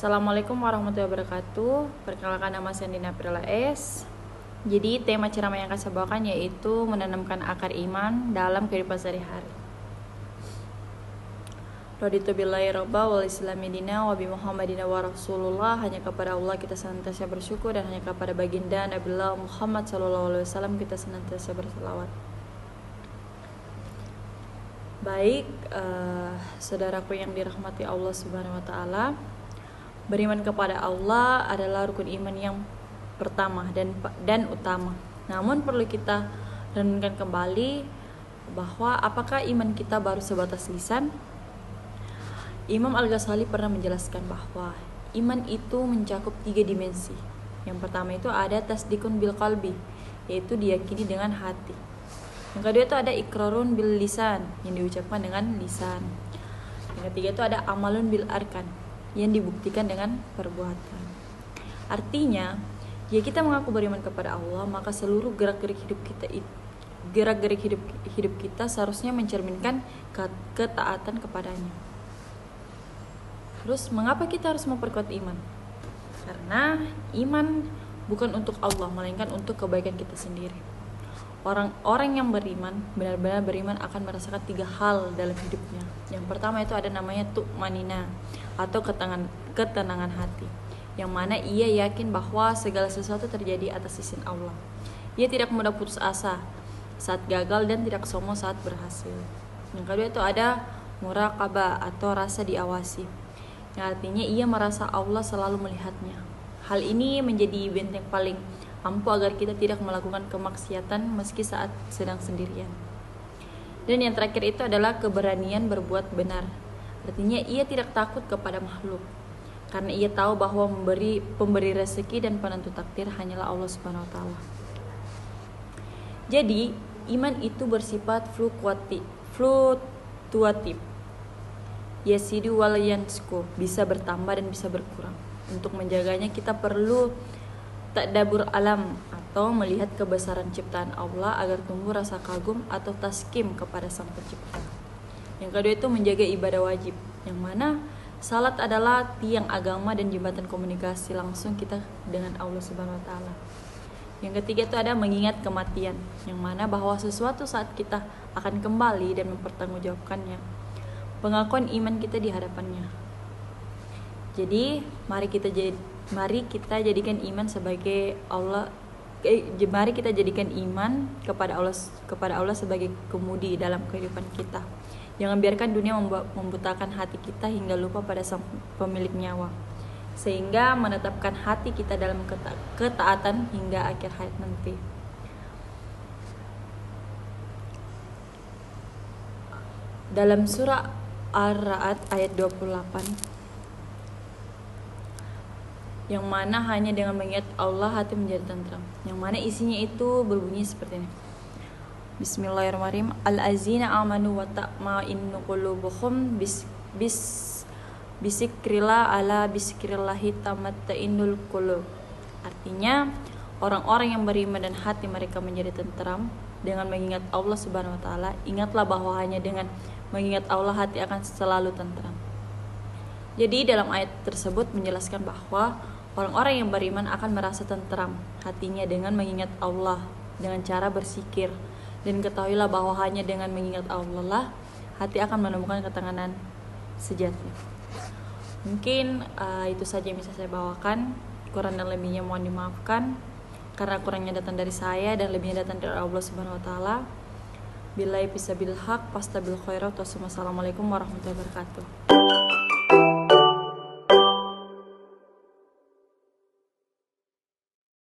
Assalamualaikum warahmatullahi wabarakatuh. Perkenalkan, nama saya Dina Aprila S. Jadi tema ceramah yang akan saya bawakan yaitu menanamkan akar iman dalam kehidupan sehari-hari. Raditu billahi robba wal islami dina wa bi muhammadina wa rasulullah. Hanya kepada Allah kita senantiasa bersyukur, dan hanya kepada baginda Nabiullah Muhammad SAW kita senantiasa berselawat. Baik, saudaraku yang dirahmati Allah Subhanahu wa taala, beriman kepada Allah adalah rukun iman yang pertama dan utama. Namun perlu kita renungkan kembali bahwa apakah iman kita baru sebatas lisan? Imam Al-Ghazali pernah menjelaskan bahwa iman itu mencakup 3 dimensi. Yang pertama itu ada tasdikun bil qalbi, yaitu diyakini dengan hati. Yang kedua itu ada ikrarun bil lisan, yang diucapkan dengan lisan. Yang ketiga itu ada amalun bil arkan, yang dibuktikan dengan perbuatan. Artinya, jika kita mengaku beriman kepada Allah, maka seluruh gerak-gerik hidup kita seharusnya mencerminkan ketaatan kepadanya. Terus, mengapa kita harus memperkuat iman? Karena iman bukan untuk Allah, melainkan untuk kebaikan kita sendiri. Orang-orang yang beriman, benar-benar beriman akan merasakan 3 hal dalam hidupnya. Yang pertama itu ada namanya tu'manina, atau ketenangan hati, yang mana ia yakin bahwa segala sesuatu terjadi atas izin Allah. Ia tidak mudah putus asa saat gagal dan tidak sombong saat berhasil. Yang kedua itu ada muraqabah, atau rasa diawasi, yang artinya ia merasa Allah selalu melihatnya. Hal ini menjadi benteng paling ampuh agar kita tidak melakukan kemaksiatan meski saat sedang sendirian. Dan yang terakhir itu adalah keberanian berbuat benar. Artinya ia tidak takut kepada makhluk, karena ia tahu bahwa pemberi rezeki dan penentu takdir hanyalah Allah Subhanahu wa taala. Jadi, iman itu bersifat fluktuatif. Yasidu wal yansku, bisa bertambah dan bisa berkurang. Untuk menjaganya kita perlu tadabbur alam, atau melihat kebesaran ciptaan Allah agar tumbuh rasa kagum atau taskim kepada Sang Pencipta. Yang kedua itu menjaga ibadah wajib, yang mana salat adalah tiang agama dan jembatan komunikasi langsung kita dengan Allah Subhanahu wa taala. Yang ketiga itu ada mengingat kematian, yang mana bahwa sesuatu saat kita akan kembali dan mempertanggungjawabkannya. Pengakuan iman kita di hadapannya. Jadi, mari kita jadikan iman sebagai Allah. Mari kita jadikan iman kepada Allah sebagai kemudi dalam kehidupan kita. Jangan biarkan dunia membutakan hati kita hingga lupa pada Sang pemilik nyawa, sehingga menetapkan hati kita dalam ketaatan hingga akhir hayat nanti. Dalam surah Ar-Ra'd ayat 28, yang mana hanya dengan mengingat Allah hati menjadi tentram, yang mana isinya itu berbunyi seperti ini. Bismillahirrahmanirrahim. Al-azina amanu wa ta'ma'innu qulubuhum bisikrillah ala bisikrillahi tamattainnul qulub. Artinya, orang-orang yang beriman dan hati mereka menjadi tentram dengan mengingat Allah Subhanahu wa taala. Ingatlah bahwa hanya dengan mengingat Allah hati akan selalu tentram. Jadi dalam ayat tersebut menjelaskan bahwa orang-orang yang beriman akan merasa tentram hatinya dengan mengingat Allah dengan cara berzikir. Dan ketahuilah bahwa hanya dengan mengingat Allah lah hati akan menemukan ketenangan sejati. Mungkin itu saja yang bisa saya bawakan. Kurang dan lebihnya mohon dimaafkan, karena kurangnya datang dari saya dan lebihnya datang dari Allah Subhanahu wa taala. Billahi bisabil haq fastabil khairat. Wassalamualaikum warahmatullahi wabarakatuh.